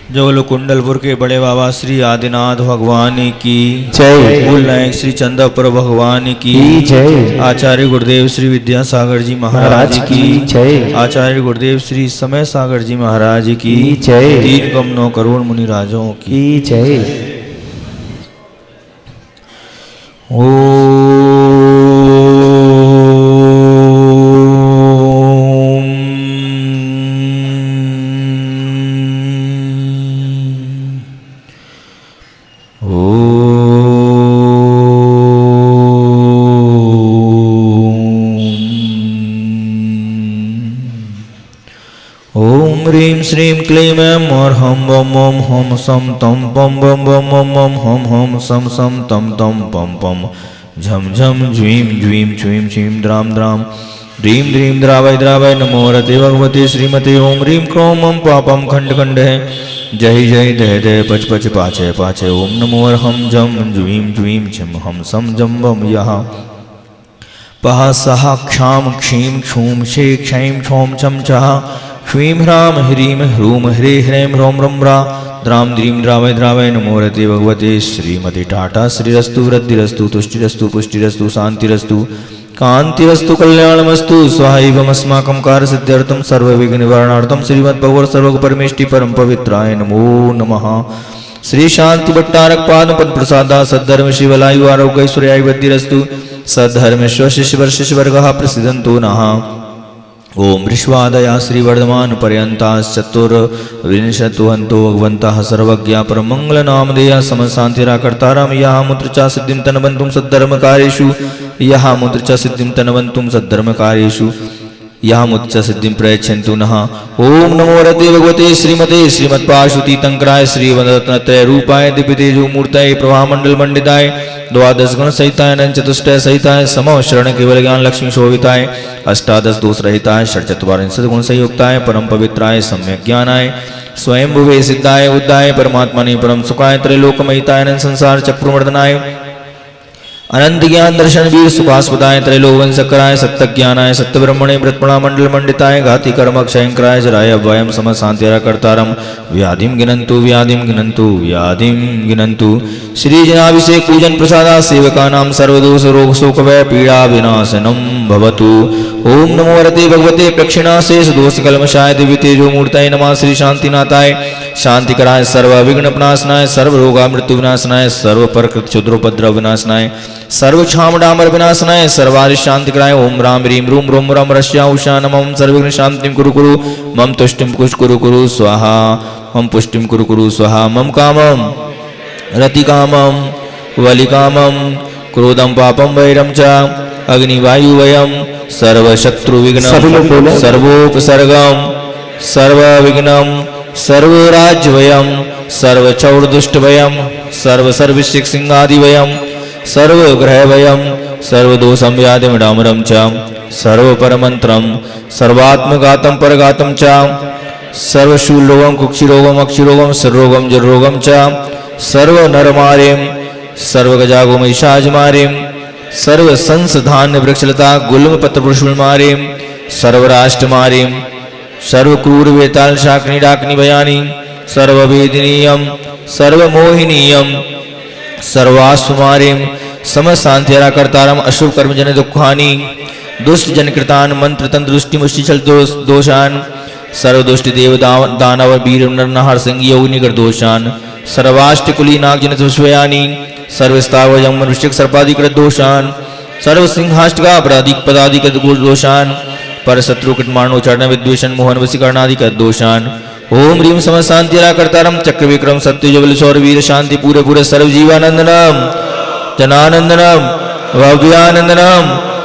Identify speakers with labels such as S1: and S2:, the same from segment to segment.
S1: जोगलो कुंडलपुर के बड़े बाबा श्री आदिनाथ भगवान की
S2: जय।
S1: मूल नायक श्री चंदापुर भगवान की
S2: जय।
S1: आचार्य गुरुदेव श्री विद्यासागर जी महाराज की
S2: जय।
S1: आचार्य गुरुदेव श्री समय सागर जी महाराज की
S2: जय।
S1: 3 करोड़ मुनि राजों की
S2: जय।
S1: ओम ह्रीं श्रीं क्लीं ऐं और हम बम ओम हम सम तम पम बम बम ओम ओम हम हम सम सम तम तम पम पम झम झम ज्वीं ज्वीं छ्वीं छीं द्राम द्राम ह्रीं ह्रीं द्रावय द्रावय नमो रते भगवते श्रीमते ओम ह्रीं क्रों मम पापम खंड खंड है जय जय दय दय पच पच पाचे पाचे ओम नमो हम जम ज्वीं ज्वीं छिम हम सम जम बम यहा पहा सहा क्षाम क्षीं क्षूम शे क्षैं क्षौम छम छः ह्रीं ह्रां ह्रीं ह्रूं ह्रीं ह्रैं ह्रौं रं ह्रा द्रां द्रीं द्रावय द्रावय नमो रते भगवते श्रीमते टाटा श्रीरस्तु वृद्धिरस्तु तुष्टिरस्तु पुष्टिरस्तु शांतिरस्तु कांतिरस्तु कल्याणमस्तु स्वाहाइवमस्माकं कार्यसिद्ध्यर्थं सर्वविघ्ननिवारणार्थं श्रीमद्भगवत् सर्वग परमेष्टि परम पवित्राय नमो नमः। श्री शांति भट्टारक पाद पद प्रसादा सद्धर्म शिवलायु आरोग्य ऐश्वर्याय वृद्धिरस्तु सद्धर्मेश्वर शिष्यवर शिष्यवर्गः प्रसिद्धन्तु नः। ओम ऋष्वादया श्रीवर्धमान पर्यंताश्चतुर्विंशतिहन्तो भगवन्तः सर्वज्ञा परमङ्गलनामधेया समशान्तिराकर्तारं यः मुद्र च सिद्धिं तन्वन्तुं सद्धर्मकार्येषु यः मुद्र च सिद्धिं तन्वन्तुं सद्धर्मकार्येषु यः मुद्र च सिद्धिं प्रयच्छन्तु नः। ओम नमो रते भगवते श्रीमते श्रीमत्पाशुतीतङ्कराय श्रीवदरत्नत्रय रूपाय दिव्यतेजो मूर्तये प्रभामण्डलमण्डिताय द्वादश गुण सहिताय चतुष्टय सहिताय समो शरण केवल ज्ञान लक्ष्मी शोभिताय अष्टादश दोष रहिताय षट्चत्वारिंशत् गुण संयुक्ताय परम पवित्राय सम्यक ज्ञानाय स्वयं भुवे सिद्धाय उद्धाय परमात्मने परम सुखाय त्रैलोकमहिताय संसार चक्रवर्धनाय अनंत ज्ञान दर्शन वीर सुखास्पदाय त्रैलोकवंश सकराय सत्य ज्ञानाय सत्य ब्रह्मणे ब्रह्मणा मंडल मंडिताय घाति कर्म क्षयंकराय जराय अभयम सम शांतिराकर्तारम व्याधिम गिनंतु व्याधिम गिनंतु व्याधिम गिनंतु। श्री जनाभिषेक पूजन प्रसादा सेवकानां सर्वदोष रोग शोक भय पीड़ा विनाशनम भवतु। ओम नमो रते भगवते प्रक्षिणाशेष दोष कलमशाय दिव्य तेजो मूर्तये नमः। श्री शांतिनाथाय शांतिकराय सर्व विघ्न विनाशनाय सर्व रोगा मृत्यु विनाशनाय सर्व परकृत क्षुद्रोपद्रव विनाशनाय सर्व छाम डामर विनाशनाय सर्वारि शांतिकराय ओम राम ह्रीं रूम रोम रम रश्या उषा नमः। सर्वविघ्न शांतिं कुरु कुरु मम तुष्टिं कुश कुरु कुरु स्वाहा मम पुष्टिं कुरु कुरु स्वाहा मम कामं रतिकामं वलिकामं क्रोधं पापं वैरं च अग्निवायुवयं सर्वशत्रुविघ्नं सर्वोपसर्गं सर्वविघ्नं सर्वराज्यवयं सर्वचौरदुष्टवयं सर्वसर्वशिक्षिंगादिवयं सर्वग्रहवयं सर्वदोषं व्याधिं डामरं च सर्वपरमन्त्रं सर्वात्मघातं परघातं च सर्वशूलरोगं कुक्षिरोगं अक्षिरोगं सर्वरोगं जलरोगं च सर्वनरमारिं सर्वगजागोमहिषाजमारिं सर्वसंसधान्य वृक्षलता गुल्मपत्रपुष्पमारिं सर्वराष्ट्रमारिं सर्वक्रूरवेताल शाकिनी डाकिनी भयानी सर्ववेदनीयं सर्वमोहिनीयं सर्वास्वमारिं समशान्तिराकर्तारम् अशुभ कर्मजन दुःखानि दुष्ट जनकृतान् मंत्र तंत्र दृष्टि मुष्टि छल दोषान् सर्वदुष्टि देव दानव वीर नरनहार सिंह योगिनिगर दोषान् सर्वाष्टकुली नाग जन सुष्वयानि सर्वस्ताव यम वृश्चिक सर्पादिकृत दोषान् सर्वसिंहाष्टका अपराधिक पदादिकृत दोषान् पर शत्रु कृतमानो चरण विद्वेषण मोहन वशीकरणादिकृत दोषान्। ओम ह्रीं समशान्तिराकर्तारं चक्र विक्रम सत्य जबल सौर वीर शांति पूरे पूरे सर्वजीवानंदनम जनानंदनम भव्यानंदनम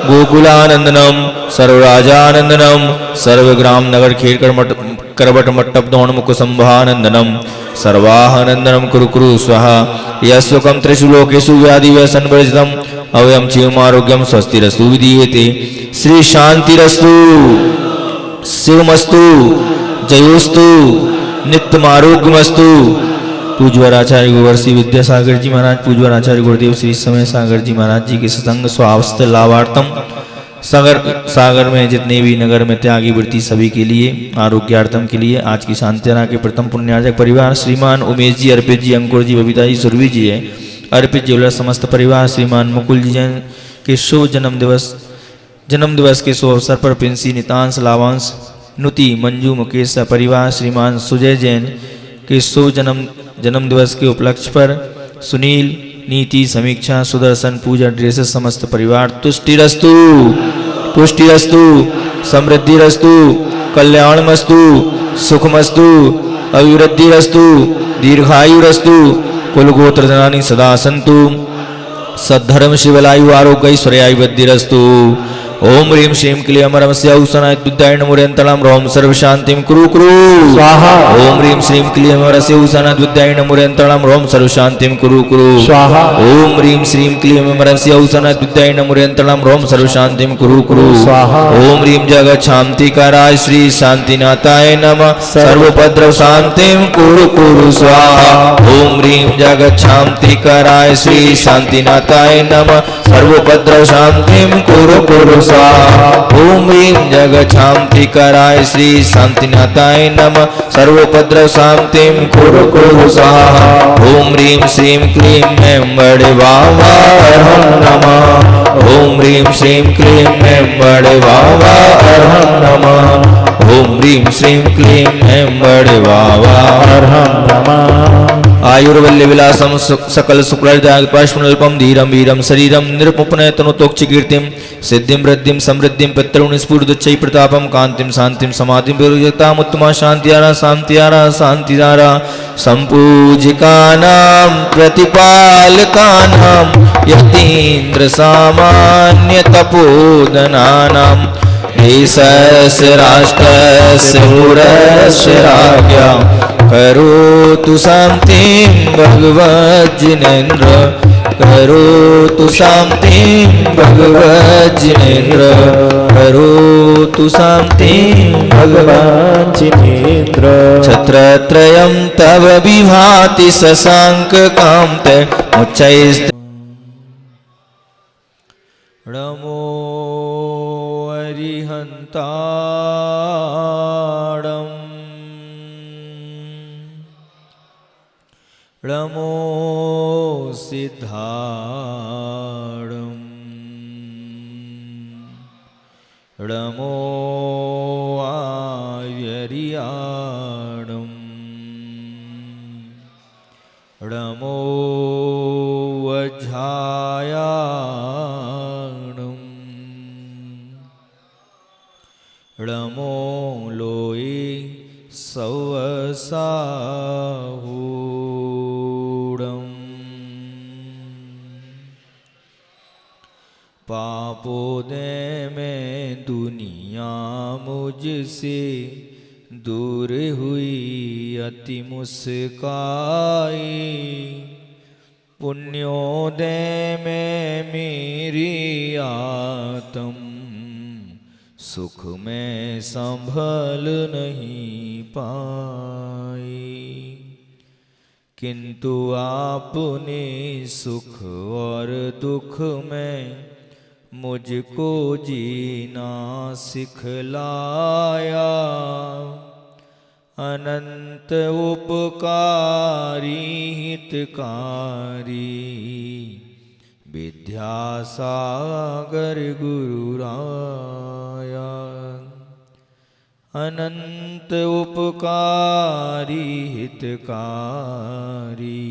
S1: गोकुलानंदनम सर्वराजानंदनम सर्वग्राम नगर खेर करवट मट्टप दौण मुख संभानंदनम सर्वाहनंदनम कुरु कुरु स्वाहा यस्वकं त्रिषु लोकेषु व्याधि व्यसनवर्जितम् अवयं चिवमारोग्यं स्वस्तिरस्तु विधीयते। श्री शांतिरस्तु शिवमस्तु जयोस्तु नित्यमारोग्यमस्तु। पूज्यवर आचार्य गुरुवर श्री विद्यासागर जी महाराज पूज्यवर आचार्य गुरुदेव श्री समय सागर जी महाराज जी के सत्संग स्वास्थ्य लाभार्थम सागर में जितने भी नगर में त्यागी वृत्ति सभी के लिए आरोग्यार्थम के लिए आज की शांतियाना के प्रथम पुण्यार्जक परिवार श्रीमान उमेश जी, अर्पित जी, अंकुर जी, बबीता जी, सुरभि जी है। अर्पित ज्वेलर समस्त परिवार श्रीमान मुकुल जी जैन के शुभ जन्म दिवस के शुभ अवसर पर पिंसी नितांश लावांश नुति मंजू मुकेश परिवार श्रीमान सुजय जैन के शुभ जन्म दिवस के उपलक्ष्य पर सुनील नीति समीक्षा सुदर्शन पूजा ड्रेसेस समस्त परिवार तुष्टिरस्तु पुष्टिरस्तु समृद्धिरस्तु कल्याणमस्तु सुखमस्तु अभिवृद्धिरस्तु दीर्घायुरस्तु कुलगोत्र जनानि सदा सन्तु सद्धर्म शिवलायु आरोग्य ऐश्वर्यायु वृद्धिरस्तु। ओम ह्रीं श्रीं क्लीं अमरमस्य औषणाय विद्याय नमोरेन्तलां रोम सर्व शांतिं कुरु कुरु स्वाहा। ओम ह्रीं श्रीं क्लीं अमरस्य औषणाय विद्याय नमोरेन्तलां रोम सर्व शांतिं कुरु कुरु स्वाहा। ओम ह्रीं श्रीं क्लीं अमरस्य औषणाय विद्याय नमोरेन्तलां रोम सर्व शांतिं कुरु कुरु स्वाहा। ओम ह्रीं जगच्छान्तिकाराय श्री शांतिनाथाय नमः सर्वोपद्रव शांतिं कुरु कुरु स्वाहा। ओम ह्रीं जगच्छान्तिकाराय श्री शांतिनाथाय नमः सर्वोपद्रव शांतिं कुरु कुरु स्वाहा। ओम ह्रीं जगच्छान्तिकाराय श्री शांतिनाथाय नमः सर्वोपद्रव शांतिं कुरु कुरु स्वाहा। ओम ह्रीं श्रीं क्लीं ऐं बड़े बाबा अर्हं नमः। ओम ह्रीं श्रीं क्लीं ऐं बड़े बाबा अर्हं नमः। ओम ह्रीं श्रीं क्लीं ऐं बड़े बाबा अर्हं नमः। आयुर्वल्य विलासम सकल शुक्लल्पम धीरम वीरम शरीरम निरुपनय तनुतोक्षकीर्तिं सिद्धिं वृद्धिं समृद्धिं पितॄन् स्फुरदुच्चै प्रतापं कांतिं शांतिं समाधिं विरुजतामुत्तमा शांतियारा संपूजिकानां प्रतिपालकानां यतीन्द्र सामान्य तपोधनानां देशस्य राष्ट्रस्य पुरस्य राज्ञा करोतु शांतिं भगवज्जिनेन्द्र करोतु शांतिं भगवज्जिनेन्द्र करोतु शांतिं भगवज्जिनेन्द्र। छत्रत्रयं तव विभाति शशाङ्ककान्ते मुच्चैस्ते नमो अरिहन्ताणम् नमो सिद्धाणम् नमो आर्याणम् नमो वज्रायाणम् नमो लोये सवसाहूणम् पापों ने में दुनिया मुझसे दूर हुई अति मुस्काई पुण्योदय में मेरी आत्म सुख में संभल नहीं पाई किंतु आपने सुख और दुख में मुझको जीना सिखलाया अनंत उपकारी हितकारी विद्यासागर गुरुराया अनंत उपकारी हितकारी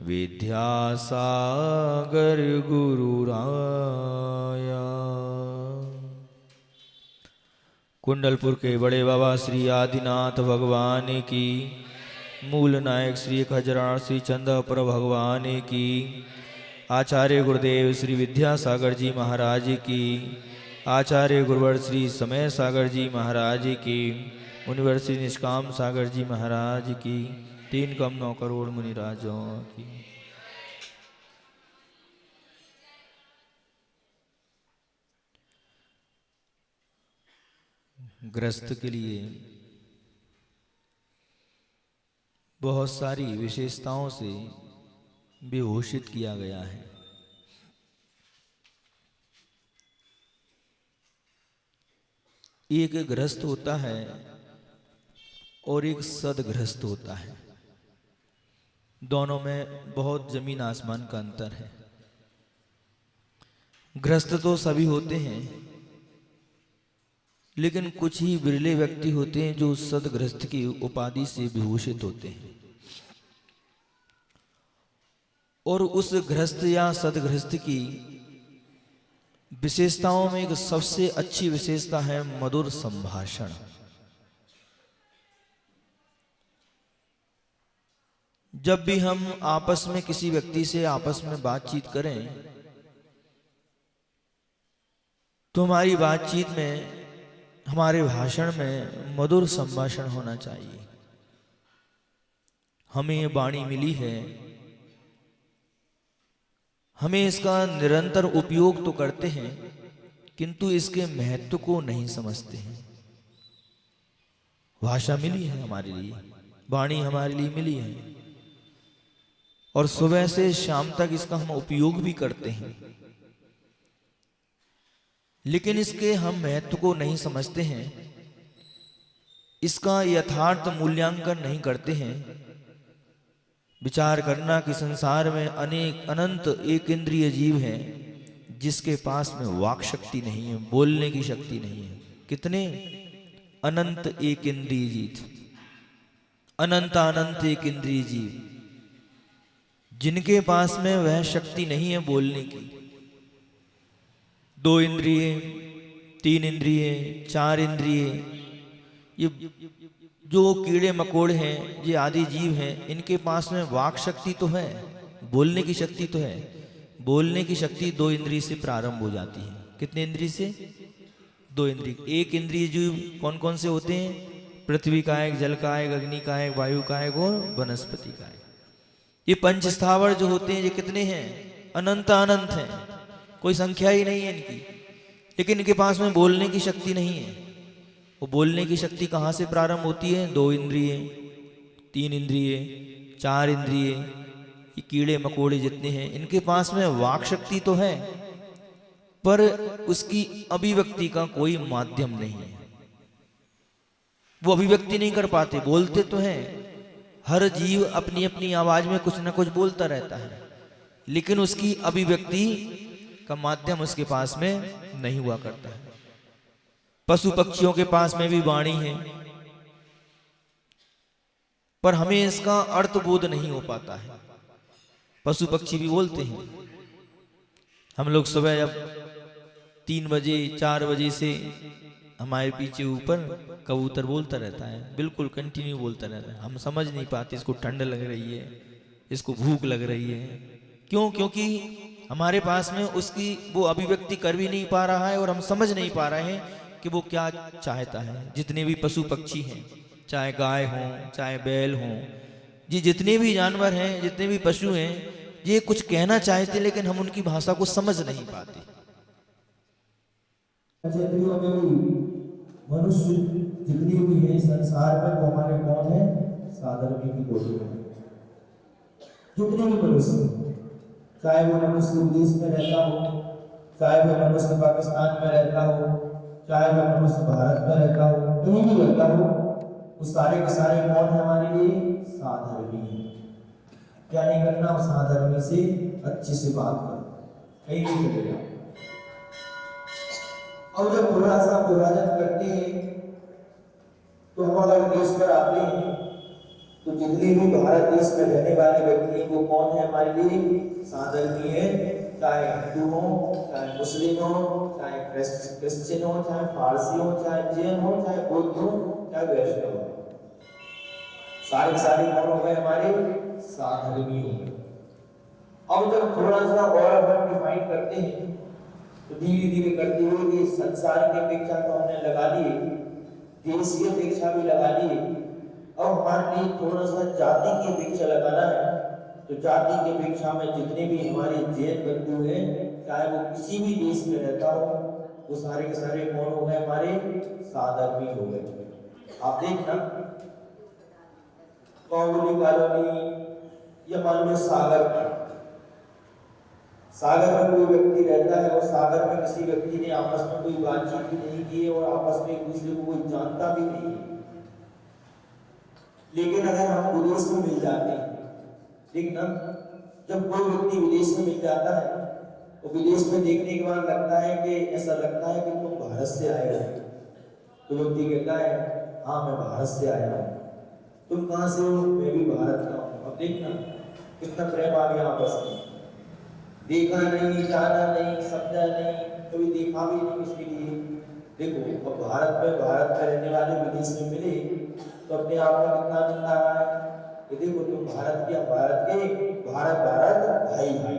S1: विद्यासागर गुरुराया। कुंडलपुर के बड़े बाबा श्री आदिनाथ भगवान की, मूल नायक श्री खजरार श्री चंद्रपुर भगवान की, आचार्य गुरुदेव श्री विद्यासागर जी महाराज की, आचार्य गुरुवर श्री समय सागर जी महाराज की, मुनिवर श्री निष्काम सागर जी महाराज की, 3 कम 9 करोड़ मुनिराजों की। ग्रस्त के लिए बहुत सारी विशेषताओं से विभूषित किया गया है। एक गृहस्थ होता है और एक सदगृहस्थ होता है। दोनों में बहुत जमीन आसमान का अंतर है। गृहस्थ तो सभी होते हैं, लेकिन कुछ ही बिरले व्यक्ति होते हैं जो सदगृहस्थ की उपाधि से विभूषित होते हैं। और उस गृहस्थ या सदगृहस्थ की विशेषताओं में एक सबसे अच्छी विशेषता है मधुर संभाषण। जब भी हम आपस में किसी व्यक्ति से आपस में बातचीत करें तो हमारी बातचीत में, हमारे भाषण में मधुर संभाषण होना चाहिए। हमें ये वाणी मिली है, हमें इसका निरंतर उपयोग तो करते हैं, किंतु इसके महत्व को नहीं समझते हैं। भाषा मिली है हमारे लिए, वाणी हमारे लिए मिली है, और सुबह से शाम तक इसका हम उपयोग भी करते हैं, लेकिन इसके हम महत्व को नहीं समझते हैं, इसका यथार्थ मूल्यांकन नहीं करते हैं। विचार करना कि संसार में अनेक अनंत एक इंद्रिय जीव हैं जिसके पास में वाक शक्ति नहीं है, बोलने की शक्ति नहीं है। कितने अनंत एक इंद्रिय जीव, अनंत अनंत एक इंद्रिय जीव, जिनके पास में वह शक्ति नहीं है बोलने की। 2 इंद्रिय, 3 इंद्रिय, 4 इंद्रिय, ये जो कीड़े मकोड़े हैं, ये आदि जीव हैं, इनके पास में वाक शक्ति तो है, बोलने की शक्ति तो है। बोलने की शक्ति 2 इंद्रिय से प्रारंभ हो जाती है। कितने इंद्रिय से? 2 इंद्रिय। एक इंद्रिय जीव कौन कौन से होते हैं? पृथ्वी का एक, जल का एक, अग्नि का एक, वायु का एक और वनस्पति का एक। ये पंच स्थावर जो होते हैं, ये कितने हैं? अनंत अनंत हैं, कोई संख्या ही नहीं है इनकी। लेकिन इनके पास में बोलने की शक्ति नहीं है। वो बोलने की शक्ति कहाँ से प्रारंभ होती है? 2 इंद्रिय, 3 इंद्रिय, 4 इंद्रिय, ये कीड़े मकोड़े जितने हैं, इनके पास में वाक शक्ति तो है, पर उसकी अभिव्यक्ति का कोई माध्यम नहीं है। वो अभिव्यक्ति नहीं कर पाते। बोलते तो हैं, हर जीव अपनी अपनी आवाज में कुछ ना कुछ बोलता रहता है, लेकिन उसकी अभिव्यक्ति का माध्यम उसके पास में नहीं हुआ करता है। पशु पक्षियों के पास में भी वाणी है, पर हमें इसका अर्थ बोध नहीं हो पाता है। पशु पक्षी भी बोलते हैं। हम लोग सुबह जब 3 बजे 4 बजे से हमारे पीछे ऊपर कबूतर बोलता रहता है, बिल्कुल कंटिन्यू बोलता रहता है। हम समझ नहीं पाते इसको ठंड लग रही है, इसको भूख लग रही है। क्यों? क्योंकि हमारे पास में उसकी वो अभिव्यक्ति कर भी नहीं पा रहा है और हम समझ नहीं पा रहे हैं कि वो क्या चाहता है। जितने भी पशु पक्षी हैं, चाहे गाय हों, चाहे बैल हों, ये जितने भी जानवर हैं, जितने भी पशु हैं, ये कुछ कहना चाहते, लेकिन हम उनकी भाषा को समझ नहीं पाते।
S2: मनुष्य जितनी भी है संसार में, वो हमारे कौन है? साधर्मी की कोटि में। जितने भी मनुष्य, चाहे वो मनुष्य विदेश में रहता हो, चाहे वो मनुष्य पाकिस्तान में रहता हो, चाहे वो मनुष्य भारत में रहता हो, कहीं भी रहता हो, वो सारे के सारे कौन है हमारे लिए? साधर्मी है। क्या नहीं करना? उस साधर्मी से अच्छे से बात करो, कहीं भी चले जाओ। और जब थोड़ा सा विभाजन करते हैं तो हम अगर देश पर आते हैं तो जितने भी भारत देश में रहने वाले व्यक्ति वो कौन है हमारे लिए? साधर्मी है। चाहे हिंदू हो, चाहे मुस्लिम हो, चाहे क्रिश्चियन हो, चाहे फारसी हो, चाहे जैन हो, चाहे बौद्ध हो, चाहे वैष्णव हो, सारे कौन हो गए? हमारे साधर्मी हो गए। अब जब थोड़ा सा और अपन डिफाइन करते हैं तो धीरे धीरे करते हुए संसार की अपेक्षा तो हमने लगा ली, देश की अपेक्षा भी लगा ली। अब हमारे लिए थोड़ा सा जाति की अपेक्षा लगाना है। तो जाति की अपेक्षा में जितने भी हमारे जैन बंधु हैं, चाहे वो किसी भी देश में रहता हो, वो सारे के सारे कौन हो गए? हमारे साधर्मी हो गए। आप देखना, कौली कॉलोनी या मान लो सागर में, सागर में कोई व्यक्ति रहता है और सागर में किसी व्यक्ति ने आपस में कोई बातचीत भी नहीं की है और आपस में एक दूसरे को कोई जानता भी नहीं है, लेकिन अगर हम विदेश में मिल जाते हैं, ठीक ना, जब कोई व्यक्ति विदेश में मिल जाता है तो विदेश में देखने के बाद लगता है कि ऐसा लगता है कि तुम भारत से आए हो, तो व्यक्ति कहता है हाँ मैं भारत से आया हूँ, तुम कहाँ से हो, मैं भी भारत का हूँ। अब देखना कितना प्रेम आ गया आपस में, देखा नहीं, जाना नहीं, समझा नहीं, कभी देखा भी नहीं इसके लिए। देखो अब भारत में रहने वाले विदेश में मिले तो अपने आप में कितना आनंद आ रहा है कि देखो तुम भारत के, भारत भारत भाई भाई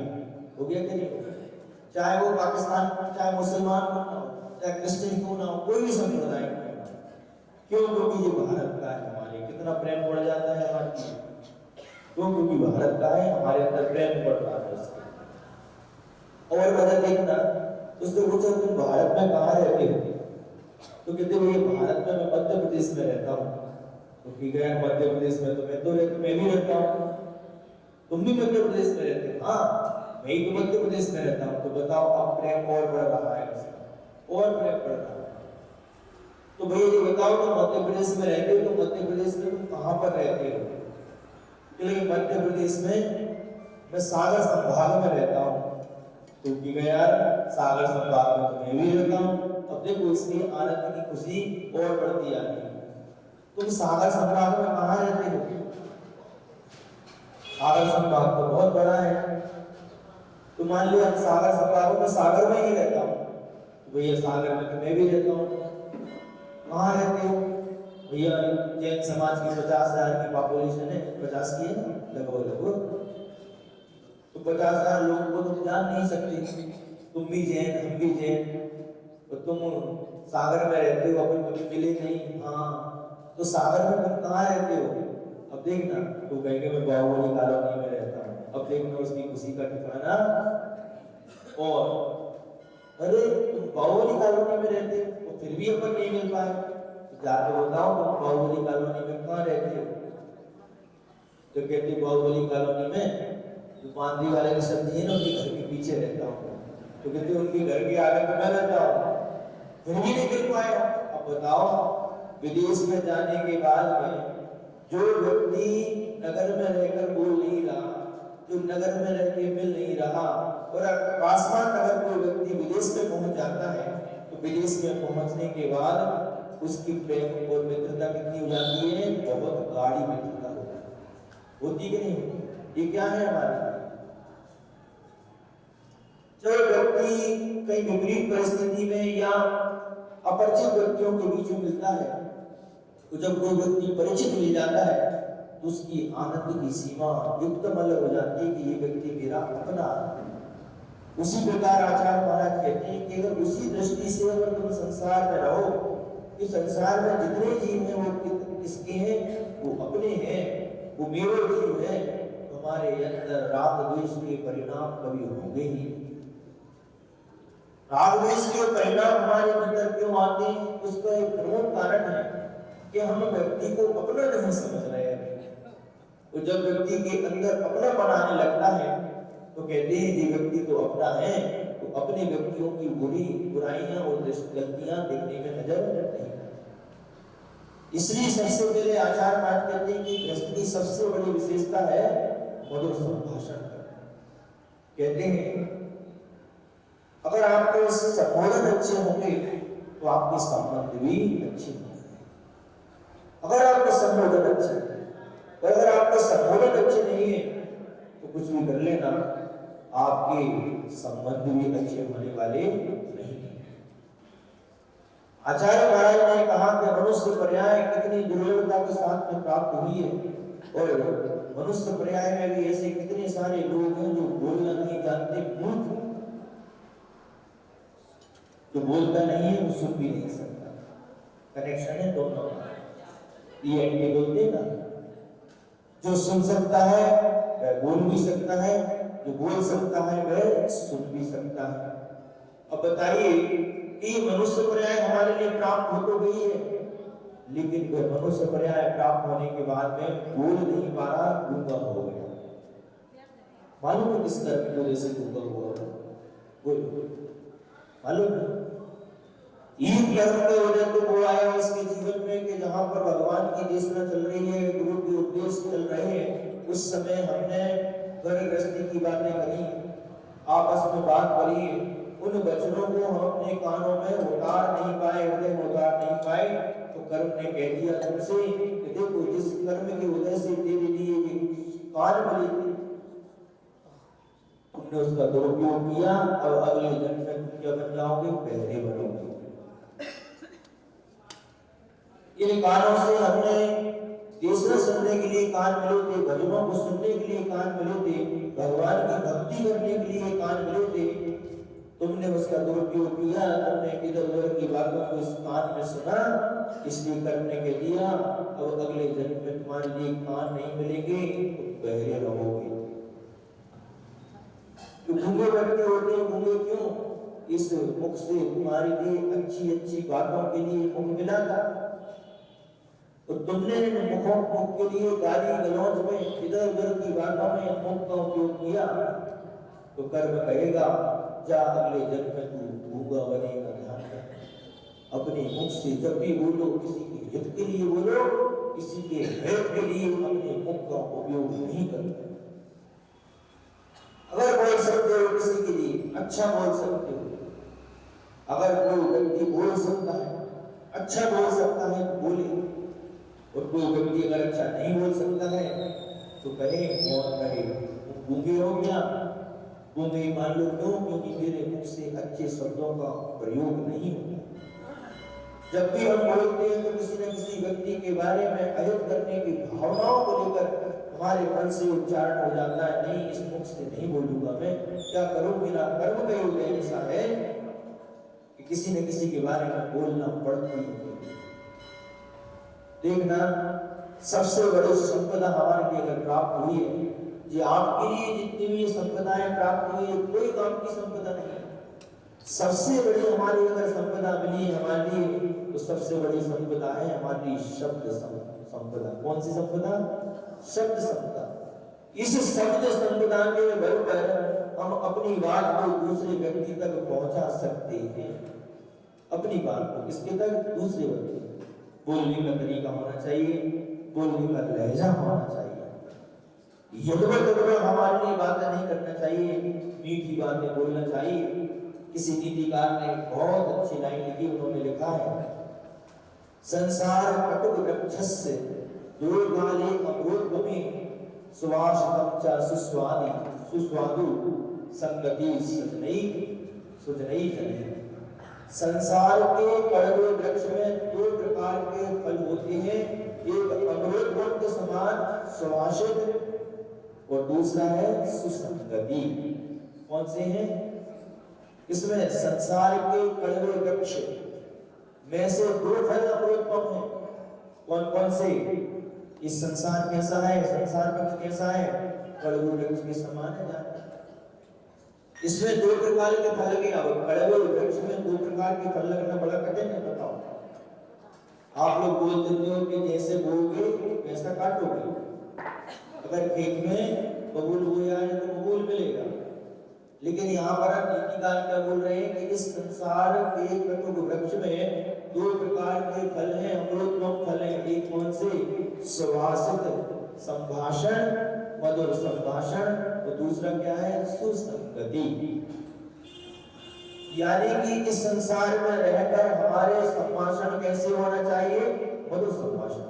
S2: हो गया कि नहीं हो गया? चाहे वो पाकिस्तान, चाहे मुसलमान क्यों ना हो, चाहे क्रिश्चियन क्यों ना हो, कोई भी संप्रदाय क्यों ना हो, क्यों? क्योंकि ये भारत का है, हमारे कितना प्रेम बढ़ जाता है हमारे, क्यों? क्योंकि भारत का है, हमारे अंदर प्रेम बढ़ रहा है उसके। और वजह देखना, उसने पूछा तुम भारत में कहाँ रहते हो, तो कहते भैया भारत में मैं मध्य प्रदेश में रहता हूँ। तो ठीक है मध्य प्रदेश में तो मैं भी रहता हूँ, तुम भी मध्य प्रदेश में रहते हो? हाँ मैं ही तो मध्य प्रदेश में रहता हूँ। तो बताओ अब प्रेम और बढ़ रहा है, और प्रेम बढ़ रहा है। तो भैया ये बताओ तुम मध्य प्रदेश में रहते हो, तो मध्य प्रदेश में तुम कहाँ पर रहते हो? लेकिन मध्य प्रदेश में मैं सागर संभाग में रहता हूँ। तो कि यार सागर संभाग में तो मैं भी रहता हूँ। अब देखो इसकी आनंद की खुशी और बढ़ती आ रही है। तुम सागर संभाग में कहाँ रहते हो? सागर संभाग तो बहुत बड़ा है, तो मान लिया सागर संभाग में सागर में ही रहता हूँ। तो भैया सागर में तो मैं भी रहता हूँ। कहाँ रहते हो? भैया जैन समाज की 50,000 की पॉपुलेशन है, 50 की है ना लगभग, तो 50,000 लोगों को तुम जान नहीं सकते। तुम भी जैन, हम भी जैन, तो तुम सागर में रहते हो, अपन कभी मिले नहीं। हाँ तो सागर में तुम कहाँ रहते हो? अब देखना तो कहेंगे मैं बाहुबली कॉलोनी में रहता हूँ। अब देखना उसकी खुशी का ठिकाना। और अरे तुम बाहुबली कॉलोनी में रहते हो तो फिर भी अपन नहीं मिल पाए, तो जाके बताओ तुम बाहुबली कॉलोनी में कहाँ रहते हो? तो कहते बाहुबली कॉलोनी में जो पांदी वाले की सब्जी है ना उनके घर के पीछे रहता हूँ। तो कहते उनके घर के आगे तो मैं रहता हूँ, फिर भी नहीं मिल पाए। अब बताओ विदेश में जाने के बाद में जो व्यक्ति नगर में रहकर बोल नहीं रहा, जो नगर में रह के मिल नहीं रहा, और आसमान नगर कोई व्यक्ति विदेश में पहुंच जाता है, तो विदेश में पहुंचने के बाद उसकी प्रेम और मित्रता कितनी हो जाती है? बहुत गाढ़ी मित्रता हो जाती है। होती कि नहीं होती? ये क्या है हमारे? जब व्यक्ति कई विपरीत परिस्थिति में या अपरिचित व्यक्तियों के बीच में मिलता है, तो जब कोई व्यक्ति परिचित मिल जाता है तो उसकी आनंद की सीमा एकदम अलग हो जाती है कि ये व्यक्ति मेरा अपना है। उसी प्रकार आचार्य महाराज कहते हैं कि अगर उसी दृष्टि से अगर तुम संसार में रहो कि संसार में जितने जीव हैं वो किसके हैं? वो अपने हैं, वो मेरे जीव हैं, तो हमारे अंदर राग द्वेष के परिणाम कभी होंगे ही नहीं। राग द्वेष के परिणाम हमारे अंदर क्यों आते हैं? उसका एक प्रमुख कारण है कि हम व्यक्ति को अपना नहीं समझ रहे हैं। तो जब व्यक्ति के अंदर अपना बनाने लगता है तो कहते हैं ये व्यक्ति तो अपना है, तो अपने व्यक्तियों की बुराइयां और गलतियां देखने में नजर नहीं आती। इसलिए सबसे पहले आचार्य महाराज कहते हैं कि गृहस्थ की सबसे बड़ी विशेषता है मधुर संभाषण करना। कहते हैं अगर आपके संबोधन अच्छे होंगे तो आपके संबंध भी अच्छे होंगे। अगर आपका संबोधन अच्छा है, और अगर आपका संबोधन अच्छे नहीं है तो कुछ भी कर लेना, आपके संबंध भी अच्छे होने वाले नहीं। आचार्य महाराज ने कहा कि मनुष्य पर्याय कितनी दुर्लभता के साथ में प्राप्त हुई है, और मनुष्य पर्याय में भी ऐसे कितने सारे लोग हैं जो बोलना नहीं जानते, मूर्ख, जो बोलता नहीं है वो सुन भी नहीं सकता। कनेक्शन है दोनों, ये एंटी बोलते हैं ना, जो सुन सकता है वह बोल भी सकता है, जो बोल सकता है वह सुन भी सकता है। अब बताइए कि मनुष्य पर्याय हमारे लिए प्राप्त हो तो गई है, लेकिन वह मनुष्य पर्याय प्राप्त होने के बाद में बोल नहीं पा रहा, गूंगा हो गया। मालूम है किस कर्म की वजह से भूखा हुआ है? बोलो, मालूम है? ये कर्म की वजह तो वो आया उसके जीवन में कि जहां पर भगवान की देशना चल रही है, गुरु के उपदेश चल रहे हैं, उस समय हमने घर गृहस्थी की बातें करी, आपस में बात करी, उन वचनों को हम अपने कानों में उतार नहीं पाए, हृदय में उतार नहीं पाए, तो कर्म ने कह दिया तुमसे कि देखो जिस कर्म की वजह से तेरे लिए ये कान मिली थी, तुमने उसका दुरुपयोग किया, और अगले जन्म में तुम क्या बन जाओगे? बहरे बनोगे। इन कानों से हमने देशना सुनने के लिए कान मिले थे, भजनों को सुनने के लिए कान मिले थे, भगवान की भक्ति करने के लिए कान मिले थे, तुमने उसका दुरुपयोग किया, तुमने इधर उधर की बातों को इस कान में सुना, इसलिए कर्म ने कह दिया और अगले जन्म में तुम्हारे लिए कान नहीं मिलेंगे, तुम बहरे रहोगे। तो गूंगे बैठे होते हैं, गूंगे क्यों? इस मुख से तुम्हारे लिए अच्छी अच्छी बातों के लिए मुख मिला था, तो तुमने मुख के लिए गाली गलौज में इधर उधर की बातों में मुख का उपयोग किया, तो कर्म कहेगा जा अगले जन्म में तू गूंगा बनेगा। ध्यान रख, अपने मुख से जब भी बोलो किसी के हित के लिए बोलो, किसी के हित के लिए अपने मुख का उपयोग नहीं करो। अगर बोल सकते हो किसी के लिए अच्छा बोल सकते हो, अगर कोई व्यक्ति बोल सकता है, अच्छा बोल सकता है तो बोले, और कोई व्यक्ति अगर अच्छा नहीं बोल सकता है तो कहे मौन रहे। गूंगे हो गया, गूंगे मान लो क्यों? क्योंकि मेरे मुख से अच्छे शब्दों का प्रयोग नहीं होता। जब भी हम बोलते हैं तो किसी न किसी व्यक्ति के बारे में अहित करने की भावनाओं को लेकर हमारे मन से उच्चारण हो जाता है, नहीं इस मुख से नहीं बोलूंगा, मैं क्या करूं, मेरा कर्म का योग ऐसा है कि किसी न किसी के बारे में बोलना पड़ती है। देखना, सबसे बड़ी संपदा हमारे लिए अगर प्राप्त हुई है, ये आपके लिए जितनी भी संपदाएं प्राप्त हुई है, कोई काम की संपदा नहीं है। सबसे बड़ी हमारी अगर संपदा मिली है हमारे लिए, तो सबसे बड़ी संपदा है हमारी शब्द संपदा। कौन सी संपदा? शब्द संपदा। इस शब्द संपदा के बल पर हम अपनी बात को दूसरे व्यक्ति तक पहुंचा सकते हैं। अपनी बात को किसके तक? दूसरे व्यक्ति। बोलने का तरीका होना चाहिए, बोलने का लहजा होना चाहिए, यदवत हमारे लिए बातें नहीं करना चाहिए, मीठी बातें बोलना चाहिए। किसी नीतिकार ने बहुत अच्छी लाइन लिखी, उन्होंने लिखा है, संसार कटुक वृक्षस्य दुर्गाले अमृतभूमि सुवासितम च सुस्वादि सुस्वादु संगति सुजनई जने। संसार के कड़वे वृक्ष में दो प्रकार के फल होते हैं, एक अमृत वन के समान सुवासित और दूसरा है सुसंगति। कौन से हैं? इसमें संसार के कड़वे वृक्ष में से दो फल अमृतम है। कौन कौन से? इस संसार कैसा है? संसार वृक्ष कैसा है? कड़वे वृक्ष के समान है। इसमें दो प्रकार के फल लगे। अब कड़वे वृक्ष में दो प्रकार के फल लगना बड़ा कठिन है, बताओ। आप लोग बोल देते हो कि जैसे बोओगे वैसा काटोगे। अगर खेत में बबूल बोया है तो बबूल मिलेगा, लेकिन यहाँ पर नीतिकार क्या बोल रहे हैं कि इस संसार के कटुक वृक्ष में दो प्रकार के फल हैं, अमृतम फल हैं। एक कौन से? सुवासित संभाषण, मधुर संभाषण, तो दूसरा क्या है? सुसंगति। यानी कि इस संसार में रहकर हमारे संभाषण कैसे होना चाहिए? मधुर संभाषण।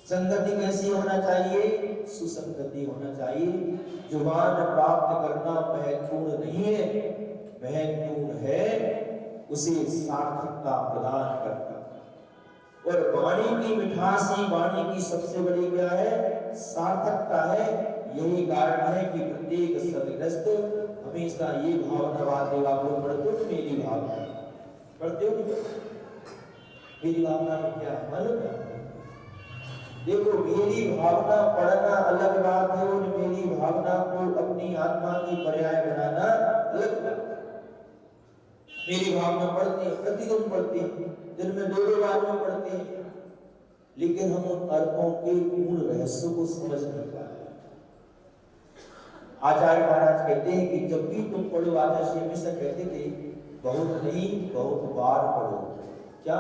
S2: संगति कैसी होना चाहिए? सुसंगति होना चाहिए। जुबान प्राप्त करना महत्वपूर्ण नहीं है, महत्वपूर्ण है उसे सार्थकता प्रदान करना। और वाणी की मिठास ही वाणी की सबसे बड़ी क्या है? सार्थकता है। यही कारण है कि प्रत्येक सदग्रस्त हमेशा ये भावना वादेगा को पढ़ते हो, मेरी भावना पढ़ते हो, मेरी भावना में क्या है मालूम है? देखो, मेरी भावना पढ़ना अलग बात है और मेरी भावना को अपनी आत्मा की पर्याय बनाना अलग बात है। मेरी भावना पढ़ते हैं, प्रतिदिन पढ़ते हैं, दिन में दो बार में पढ़ते हैं, लेकिन हम उन अर्थों के मूल रहस्य को समझ नहीं पाते। आचार्य महाराज कहते हैं कि जब भी तुम पढ़ो, आचार्य हमेशा कहते थे बहुत नहीं बहुत बार पढ़ो। क्या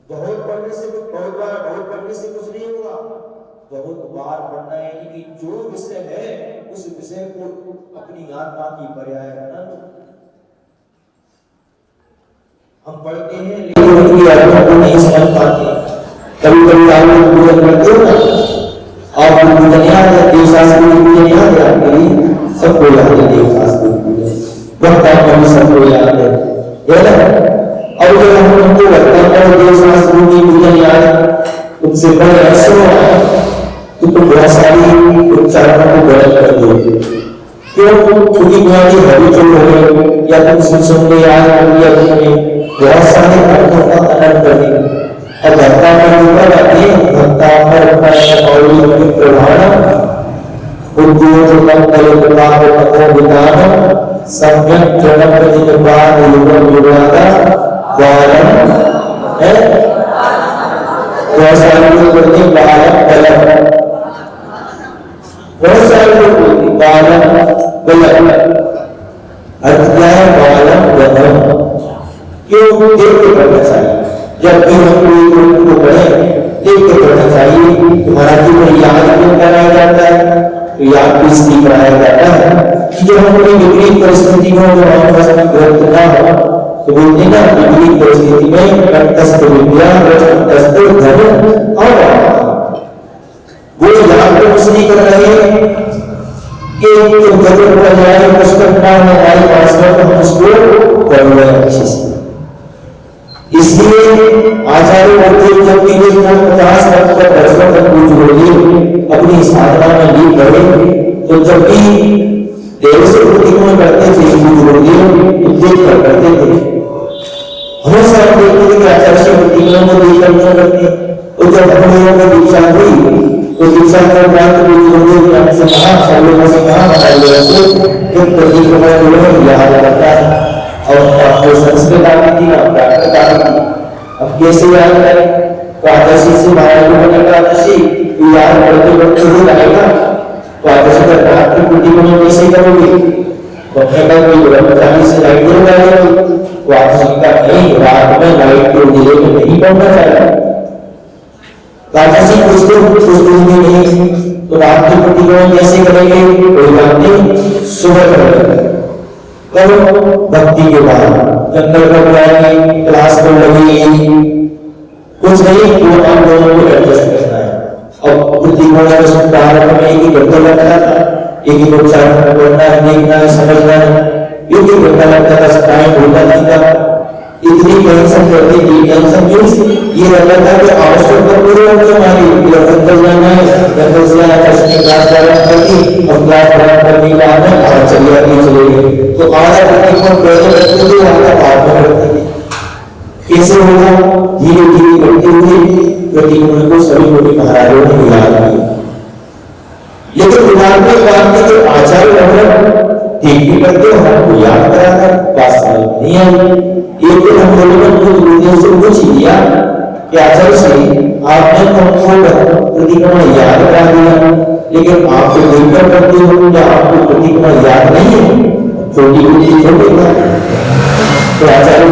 S2: बहुत पढ़ने से कुछ, बहुत पढ़ने से कुछ नहीं होगा, बहुत बार पढ़ना है। यानी कि जो विषय है उस विषय को अपनी आत्मा की पर्याय बना लो। हम पढ़ते हैं लेकिन उनकी अर्थों को नहीं समझ पाते। कभी कभी आप लोग पूजन करते हो ना, आपको पूजन याद है, देवशास्त्री की पूजन याद है आपके लिए, सबको याद है देवशास्त्री की पूजन, वक्ता में सबको याद है ना। अब जब हम उनको वक्ता में देवशास्त्री की पूजन याद उनसे बड़े ऐसे हो रहा है तो तुम बहुत सारी उच्चारणों को गलत कर दोगे। क्यों? क्योंकि तुम्हारी हैबिचुअल हो गई, या तुम सुन के याद कर लिया, तुमने बहुत सारे अर्थों का अनर्थ कर देंगे। और भक्ता में ऊपर आते हैं, भक्ता पर पौड़ी प्रभाव उद्योगम कलिकाल तको विदान सम्यक प्रणव प्रतिपाद युगम युगादा वारम है। बहुत सारे लोग बोलते हैं बालक गलत, बहुत सारे लोग बोलते हैं बालक गलत। अर्थ क्या है? बालक गलत। क्यों? देख के पढ़ना चाहिए। जब भी हम कोई ग्रंथ को पढ़े देख के पढ़ना चाहिए। तुम्हारा जीवन याद क्यों कराया जाता है? तो याद को इसलिए कराया जाता है कि जब हम कोई विपरीत परिस्थिति में, जब हमारे पास ग्रंथ ना हो तो बोलते ना विपरीत परिस्थिति में कंठस्थ विद्या कंठस्थ धन। और वो याद को इसलिए कर रहे हैं कि जो जगत पर जाए पुस्तक ना हमारे पास में तो हम उसको पढ़ रहे हैं अच्छे से। इसलिए आचार्य बोलते जब भी 50 वर्षों तक पूछ होगी अपनी साधना में लीन रहे, तो जब भी देव से प्रतिक्रमण करते थे पूछ होगी देख कर करते थे। हमेशा हम देखते थे कि आचार्य से प्रतिक्रमण को देख कर करते। तो जब हम लोगों को दीक्षा हुई तो दीक्षा के बाद पूछ होगी हमसे कहा, सब लोगों से कहा प्रतिक्रमण जो है याद करता है। और आपको संस्कृत आती थी, प्राकृत आती थी, अब कैसे याद करें? तो आदर्शी से महाराज को बने का आदर्शी तो याद करते करते हो जाएगा। तो आदर्शी का रात की कुटी को कैसे करोगे? तो अपने का कोई ब्रह्मचारी से लाइट जल जाएगी। तो आदर्शी का नहीं, रात में लाइट के उजिले में नहीं पढ़ना चाहिए। तो आदर्शी कुछ भी नहीं, तो रात की कुटी को कैसे करेंगे? कोई बात नहीं, सुबह करेंगे। भक्ति के बाद जंगल को जाएंगे, क्लास को लगेगी, कुछ नहीं, वो हम दोनों को एडजस्ट करना है। और प्रतिक्रमण प्रारंभ में एक ही घंटा लगता था, एक ही उच्चारण करना है, देखना है, समझना है, एक ही घंटा लगता था, टाइम होता नहीं था। इतनी टेंशन करती थी, टेंशन मीन्स ये रहता था कि आवश्यकता पूरी होगी हमारी, जंगल जाना है, जंगल से आया कृष्ण क्लास प्रारंभ करती और क्लास प्रारंभ करने के बाद में और चलिए आगे चलेगी। तो आधा प्रतिक्रमण पहले करते थे, आधा बाद में करते थे। कैसे होगा? धीरे धीरे करते हुए प्रतिक्रमण को सभी कोटि महाराजों ने याद किया। लेकिन दिमाग में बात की जो आचार्य वगैरह ठीक भी करते हो, हमको याद कराकर बात समझ नहीं आई। एक दिन हम लोगों ने गुरुदेव से पूछ लिया कि आचार्य से आपने हमको प्रतिक्रमण याद करा दिया, लेकिन आप तो देखकर करते हो, क्या आपको प्रतिक्रमण याद नहीं है? छोटी छोटी छोटे तो आचार्य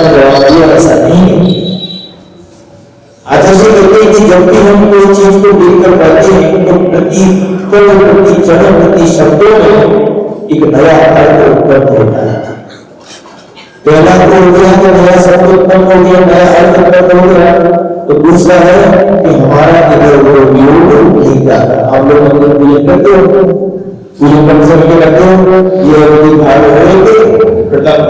S2: जवाब दिया ऐसा नहीं है। आचार्य कहते हैं कि जब भी हम कोई चीज को देखकर पढ़ते हैं तो प्रति चरण प्रति शब्दों में एक नया अर्थ उत्पन्न होता है। पहला तो हो गया कि नया शब्द उत्पन्न हो गया, नया अर्थ उत्पन्न हो गया। तो दूसरा है कि हमारा इधर वो वियोग नहीं जाता। आप लोग मंदिर पूजन करते हो, पूजन करने से क्या करते हो? ये भाग होएंगे प्रताप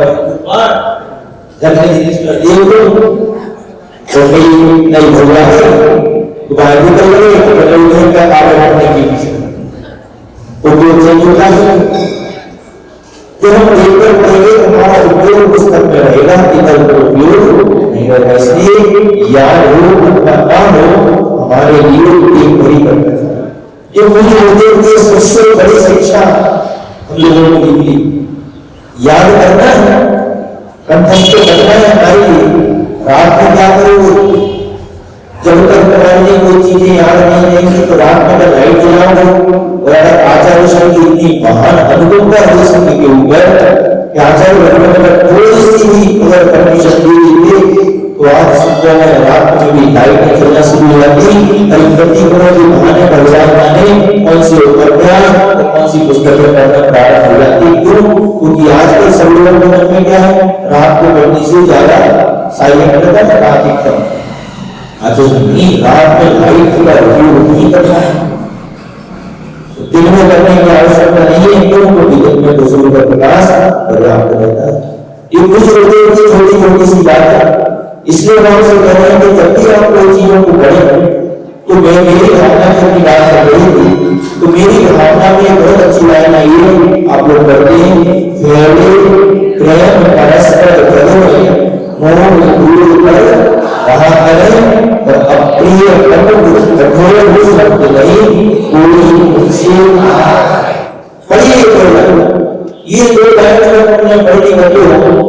S2: तो नहीं हो गया है तो बाहर निकल गए का कार्य करने के पीछे उपयोग चेंज होता है। जो हम देखकर पढ़ेंगे हमारा उपयोग पुस्तक में रहेगा, इधर उपयोग नहीं रहेगा। इसलिए याद हो अथवा हो हमारे लिए एक बड़ी करना है। ये मुझे उद्योग की सबसे बड़ी शिक्षा हम लोगों को मिली। याद करना है, कंठस्थ करना है हमारे लिए। रात में क्या करोगे? जब तक तुम्हारी कोई चीजें याद नहीं रहेंगी तो रात में अगर लाइट जलाओगे और अगर आचार्य शब्द की इतनी महान अनुकंपा है संघ के ऊपर कि आचार्य भगवान अगर थोड़ी सी भी अगर परमिशन दे देते तो आज सुबह में रात में भी लाइटें चलना शुरू हो जाती। अधिपति गुणों के बहाने भगवान जाने कौन से उपन्यास और कौन सी पुस्तकें पढ़ना प्रारंभ हो जाती। क्यों? क्योंकि आजकल सब लोगों के मन में क्या है, रात को पढ़ने से ज्यादा साइलेंट रहता है, रात एकदम आज नहीं, रात में लाइट का उपयोग नहीं करना है, दिन में करने की आवश्यकता नहीं है। क्यों? क्योंकि दिन में तो सूर्य का प्रकाश पर्याप्त रहता है। ये कुछ लोगों की छोटी छोटी सी बात है, इसलिए हम से कह रहे हैं कि जब भी आप कोई चीजों को पढ़ें तो मैं मेरी भावना की अपनी बात कर रही थी, तो मेरी भावना में बहुत अच्छी लाइन आई है, आप लोग पढ़ते हैं, प्रेम परस्पर करो मोह दूर कर रहा करें और अप्रिय कठोर शब्द नहीं कोई मुझसे पढ़िए। ये दो लाइन अगर तुमने पढ़ी करते हो,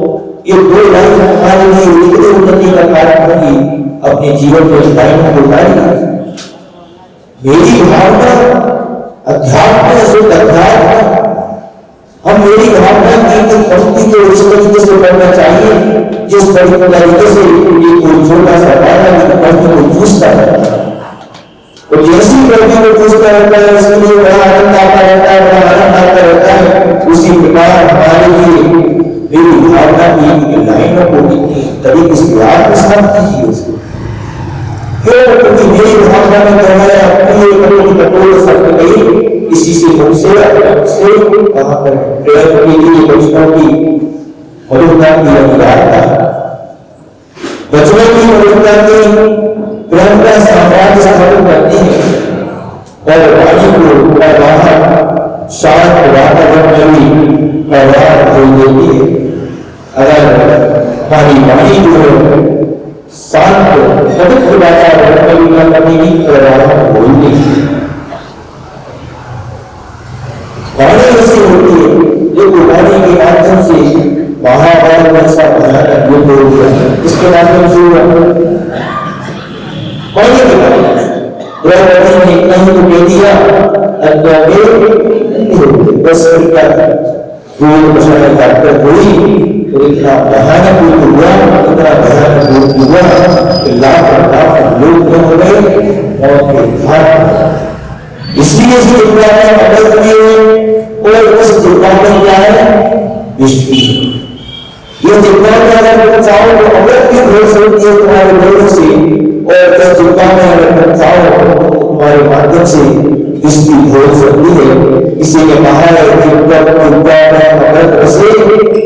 S2: ये दो लाइन हमारे लिए इतनी उन्नति का कारण होगी, अपने जीवन में लाइनों को उतारिए। मेरी भावना अध्यात्म शुद्ध अध्यात्म, हम मेरी भावना की पंक्ति को इस तरीके से पढ़ना चाहिए जिस तरीके से ये कोई छोटा सा बालक पंक्ति को चूसता है, और जैसी पंक्ति को चूसता रहता है इसके लिए बड़ा आनंद आता रहता है, बड़ा आनंद आता रहता है। उसी प्रकार हमारे लिए मेरी भावना की लाइनों को कितनी तरीके से आत्मसात कीजिए उसको। क्यों? क्योंकि मेरी भावना में कहना है अपनी कठोर शब्द नहीं, इसी से मुझसे से कहा करें प्रेम के लिए बचनों की मधुरता की अनिवार्यता, बचनों की मधुरता की प्रेम का साम्राज्य स्थापित करती है और वाणी को बाहर शांत वातावरण में भी प्रवाह खोल देती है। अगर हमारी वाणी जो है शांत पवित्र वातावरण में भी न कभी प्रवाह खोल देती है। वाणी ऐसी होती है, देखो वाणी के माध्यम से महाभारत ऐसा भयानक युद्ध हो गया, इसके माध्यम से वाणी के माध्यम से द्रौपदी ने इतना ही तो कह दिया, बस डॉक्टर हुई तो इतना भयानक युद्ध हुआ, इतना भयानक युद्ध हुआ कि लाख लोग हो गए और के घाट। इसलिए इस दुनिया में मदद में और उस दुनिया में क्या है विष्णु, ये दुनिया में अगर तुम चाहो तो अमृत की भेंट होती है तुम्हारे भेंट से, और इस दुनिया में अगर तुम चाहो तो तुम्हारे माध्यम से विष्णु भेंट सकती है। इसी ने कहा है कि अमृत से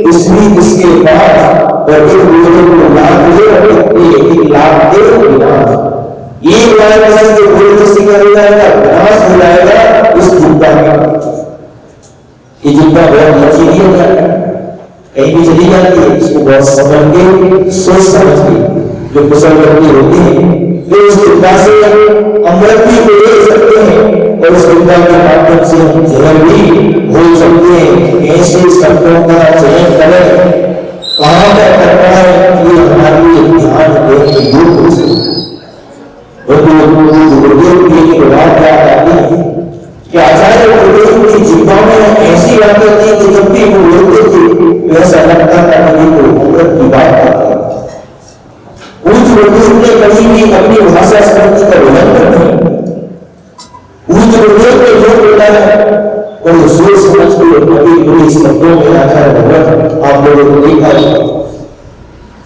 S2: विष्णु इसके पास और एक दूसरे को लाभ दे और एक लाभ दे विनाश, ये वायरस जो भूल से कर जाएगा विनाश हो जाएगा इस चिंता में। ये चिंता बहुत अच्छी नहीं है, कहीं भी चली जाती है, इसको बहुत समझ के सोच समझ के जो कुशल व्यक्ति होते हैं वे इस चिंता से अमृत भी ले सकते हैं और इस चिंता के माध्यम से हम जहर भी भूल सकते हैं। ऐसे शब्दों का चयन करें, कहाँ पर करना है, ये हमारे लिए ध्यान देने योग्य हो सकता है। गुरुदेव की एक बात याद आती है कि आचार्य गुरुदेव की जिह्वा में ऐसी बातें थी कि जब भी वो बोलते थे वैसा लगता था कि वो अमृत की बात करते हैं। पूज्य गुरुदेव ने कभी भी अपनी भाषा स्मृति का उल्लंघन नहीं, पूज्य गुरुदेव ने जो बोला है वो सोच समझ के कभी पूरे शब्दों में आचार्य भगवत आप लोगों को देखा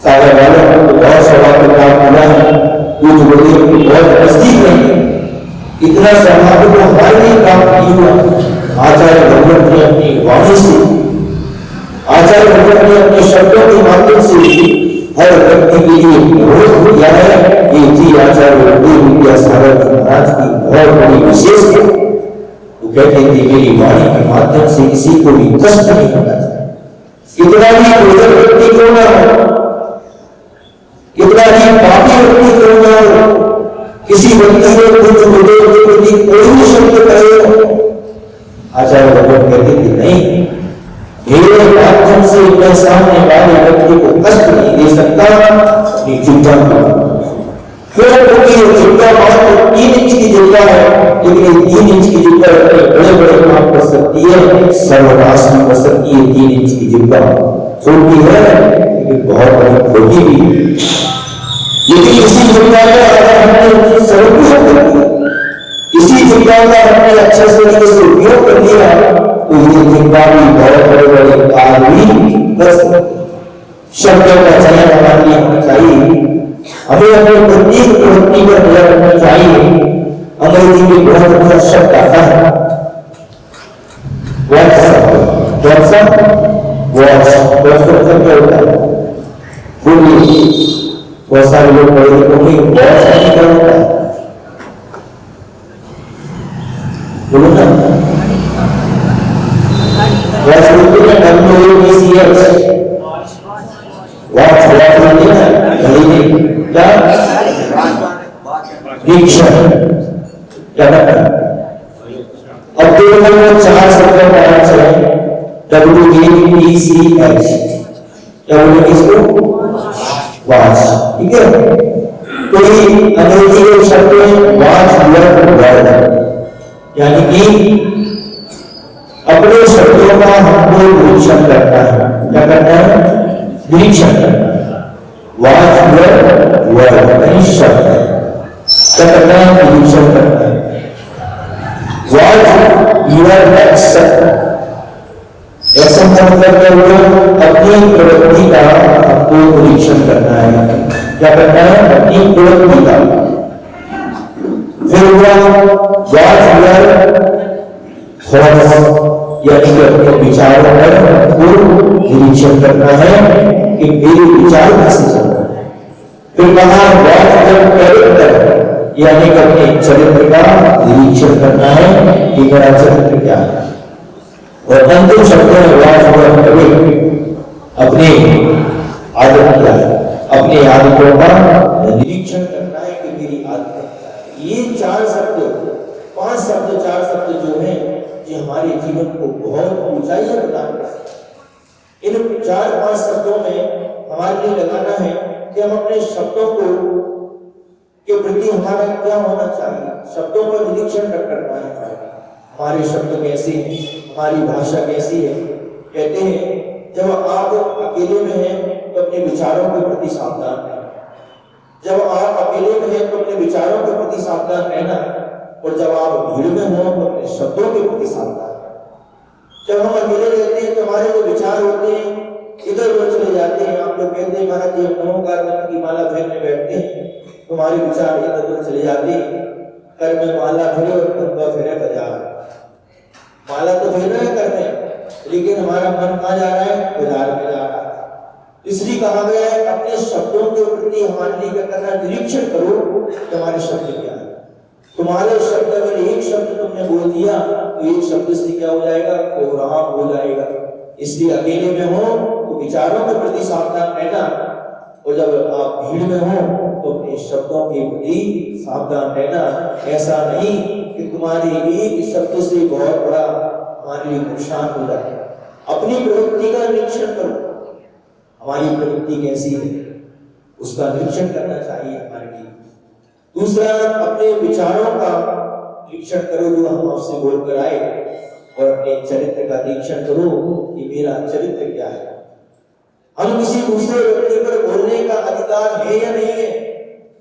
S2: सागर वालों को बहुत सवाल का काम मिला है, पूज्य गुरुदेव की बहुत नजदीक नहीं, इतना सौभाग्य को हमारे लिए प्राप्त नहीं हुआ। आचार्य भगवत ने अपनी वाणी से, आचार्य भगवत ने अपने शब्दों के माध्यम से हर व्यक्ति के लिए बहुत किया है। ये जी आचार्य गुरुदेव विद्यासागर महाराज की बहुत बड़ी विशेषता। वो कहते थे मेरी वाणी के माध्यम से किसी को भी कष्ट नहीं होना चाहिए, इतना भी गुजर व्यक्ति क्यों ना हो, इतना भी पापी व्यक्ति क्यों ना हो, किसी व्यक्ति ने पूज्य गुरुदेव के प्रति कोई भी शब्द कहे, आचार्य भगवत कहते थे नहीं, मेरे माध्यम से मैं सामने वाले व्यक्ति को कष्ट नहीं दे सकता, अपनी चिंता करूं। क्यों? क्योंकि ये चिंता मात्र 3 इंच की चिंता है, लेकिन 3 इंच की चिंता अपने बड़े ये सर्वनाशी वसत की 3 इंच की जिब्बा छोटी है लेकिन बहुत बड़ी खोटी भी है। लेकिन इसी जिब्बा का अगर हमने सदुपयोग कर लिया, इसी जिब्बा का हमने अच्छे तरीके से उपयोग कर लिया तो ये जिब्बा भी बहुत बड़े बड़े कार्य भी कर सकते। शब्दों का चयन हमारे लिए होना चाहिए। हमें अपनी प्रत्येक प्रवृत्ति पर नजर रखनी चाहिए। अंग्रेजी में बहुत अच्छा शब्द आता है व्हाट्सएप। क्या होता है? बोलिए, बहुत सारे लोग पढ़े लिखे होंगे, व्हाट्सएप क्या होता है? बोलो ना, क्या करता है? अब दो नंबर 4 शब्द पाठ है WATCH। क्या बोलेंगे इसको? वाच। ठीक है, कोई अंग्रेजी के शब्द में वाच वर्ड, यानी कि अपने शब्दों का हमको निरीक्षण करना है। क्या करना है? निरीक्षण करना है। वाच वर्ड नहीं शब्द। क्या करना है? निरीक्षण करना है। Watch your action. एक्शन का मतलब क्या हुआ? अपनी प्रवृत्ति का हमको निरीक्षण करना है। क्या करना है? अपनी प्रवृत्ति का। फिर हुआ वॉच यूर थॉट्स, यानी कि अपने विचारों पर निरीक्षण करना है कि मेरे विचार कैसे चल रहे हैं। फिर कहा वॉच यूर कैरेक्टर, यानी कि अपने चरित्र का निरीक्षण करना है कि मेरा चरित्र क्या है। और अंतिम शब्द है अपने आदत क्या है, अपनी आदतों का निरीक्षण करना है कि मेरी आदत क्या है। ये 4 शब्द 5 शब्द 4 शब्द जो हैं ये हमारे जीवन को बहुत ऊंचाइयां प्रदान करते हैं। इन 4-5 शब्दों में हमारे लिए लगाना है कि हम अपने शब्दों को के प्रति हमारा क्या होना चाहिए। शब्दों पर निरीक्षण करना है। हमारे शब्द कैसे हैं, हमारी भाषा कैसी है। कहते हैं जब आप अकेले में हैं तो अपने विचारों के प्रति सावधान रहें। जब आप अकेले में हैं तो अपने विचारों के प्रति सावधान रहना, और जब आप भीड़ में हो तो अपने शब्दों के प्रति सावधान रहना। जब हम अकेले रहते हैं तो हमारे जो विचार होते हैं इधर उधर चले जाते हैं। आप लोग कहते हैं महाराज जी हम नमोकार की माला फेरने बैठते हैं, तुम्हारे विचार इधर उधर चले जाते हैं। कर में माला फिरे और तुम फिरे बाजार। माला तो फेर रहे हैं कर में, लेकिन हमारा मन कहाँ जा रहा है? बाजार में जा रहा है। इसलिए कहा गया है अपने शब्दों के प्रति हमारे लिए क्या करना? निरीक्षण करो कि हमारे शब्द क्या है। तुम्हारे शब्द अगर एक शब्द तुमने बोल दिया तो एक शब्द से क्या हो जाएगा? कोहराम हो जाएगा। इसलिए अकेले में हो तो विचारों के प्रति सावधान रहना, और जब आप भीड़ में हो तो अपने शब्दों के प्रति सावधान रहना। ऐसा नहीं कि तुम्हारे एक शब्द से बहुत बड़ा हमारे लिए नुकसान हो जाए। अपनी प्रवृत्ति का निरीक्षण करो, हमारी प्रवृत्ति कैसी है उसका निरीक्षण करना चाहिए हमारे लिए। दूसरा, अपने विचारों का निरीक्षण करो जो हम आपसे बोलकर आए, और अपने चरित्र का निरीक्षण करो कि मेरा चरित्र क्या है। हम किसी दूसरे व्यक्ति पर बोलने का अधिकार है या नहीं है,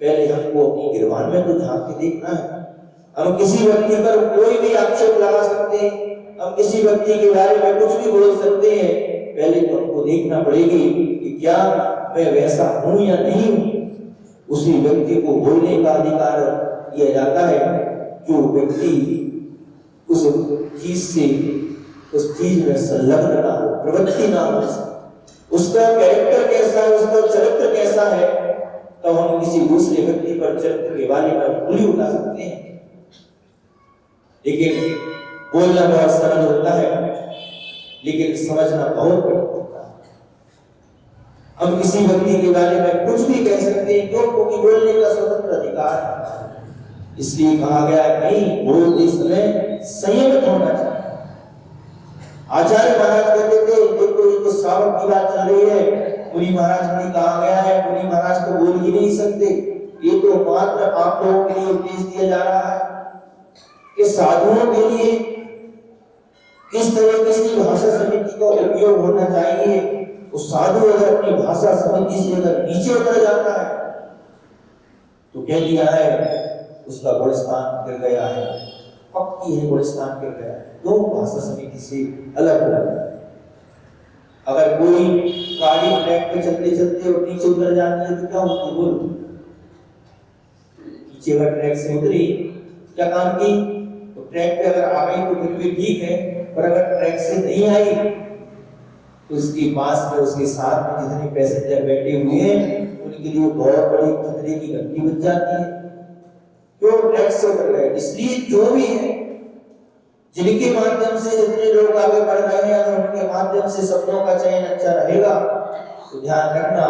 S2: पहले हमको अपनी गिरबान में तो झांक के देखना है। हम किसी व्यक्ति पर कोई भी आक्षेप लगा सकते हैं, हम किसी व्यक्ति के बारे में कुछ भी बोल सकते हैं, पहले तो हमको देखना पड़ेगी कि क्या मैं वैसा हूं या नहीं हूं। उसी व्यक्ति को बोलने का अधिकार दिया जाता है जो व्यक्ति उस चीज से, उस चीज में संलग्न ना हो, प्रवृत्ति ना हो, उसका कैरेक्टर कैसा है, उसका चरित्र कैसा है, तो हम किसी दूसरे व्यक्ति पर चरित्र के बारे में उंगली उठा सकते हैं। लेकिन बोलना बहुत सरल होता है, लेकिन समझना बहुत कठिन होता है। हम किसी व्यक्ति के बारे में कुछ भी कह सकते हैं, क्योंकि बोलने का स्वतंत्र अधिकार है। इसलिए कहा गया नहीं, बोलते समय संयमित होना चाहिए। आचार्य महाराज कहते थे, देखो ये तो श्रावक की बात चल रही है, मुनि महाराज ने कहा गया है मुनि महाराज तो बोल ही नहीं सकते, ये तो मात्र आप लोगों के लिए उपदेश दिया जा रहा है कि साधुओं के लिए किस तरीके से भाषा समिति का उपयोग होना चाहिए। उस साधु अगर अपनी भाषा समिति से अगर नीचे उतर जाता है तो कह दिया है उसका गुणस्थान गिर गया है, पक्की है गुणस्थान गिर गया है, दो भाषा समिति से अलग अलग। अगर कोई गाड़ी ट्रैक पे चलते चलते और नीचे उतर जाती है तो क्या होती है, बोलो। नीचे अगर ट्रैक से उतरी क्या काम की, तो ट्रैक पे अगर आ गई तो फिर भी ठीक है, पर अगर ट्रैक से नहीं आई तो उसके पास में उसके साथ में जितने पैसेंजर बैठे हुए हैं उनके लिए बहुत बड़ी खतरे की घंटी बज जाती है। क्यों, ट्रैक से उतर गए। इसलिए जो भी है, जिनके माध्यम से जितने लोग आगे बढ़ रहे हैं, अगर उनके माध्यम से शब्दों का चयन अच्छा रहेगा तो ध्यान रखना,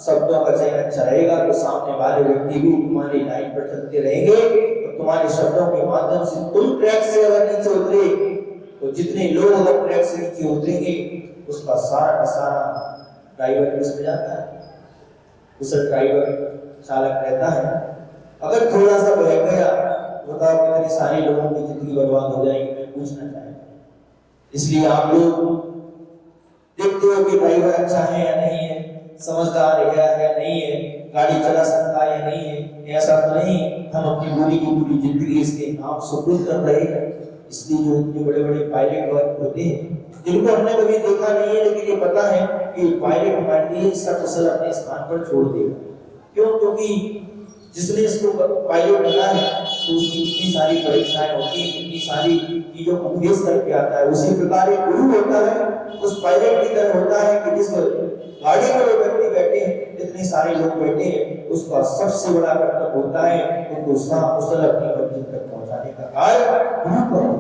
S2: शब्दों का चयन अच्छा रहेगा तो सामने वाले व्यक्ति भी तुम्हारी लाइन पर चलते रहेंगे। तो तुम्हारे शब्दों के माध्यम से तुम ट्रैक से अगर नीचे उतरे तो जितने लोग अगर ट्रैक से नीचे उतरेंगे उसका सारा का सारा ड्राइवर किस पे जाता है, कुशल ड्राइवर चालक रहता है। अगर थोड़ा सा बहक गया बताओ कितने सारे लोगों की जिंदगी बर्बाद हो जाएगी, मैं पूछना चाहूंगा। इसलिए आप लोग देखते हो कि ड्राइवर अच्छा है या नहीं है, समझदार है या नहीं है, गाड़ी चला सकता है या नहीं है, ऐसा तो नहीं हम अपनी पूरी की पूरी जिंदगी इसके नाम सुपुर्द कर रहे हैं। इसलिए जो इतने बड़े बड़े पायलट वर्ग होते हैं जिनको हमने कभी देखा नहीं है, लेकिन ये पता है कि पायलट हमारे लिए इसका कुशल अपने स्थान पर छोड़ देगा। क्यों, क्योंकि जिसने इसको पायलट बना है तो उसकी इतनी सारी परीक्षाएं होती हैं, इतनी सारी चीजों को फेस करके आता है। उसी प्रकार एक गुरु होता है, उस पायलट की तरह होता है कि जिस गाड़ी में वो व्यक्ति बैठे हैं, जितने सारे लोग बैठे हैं, उसका सबसे बड़ा कर्तव्य होता है उनको कुशल अपनी मंजिल तक पहुंचाने का कार्य गुरु का होता है।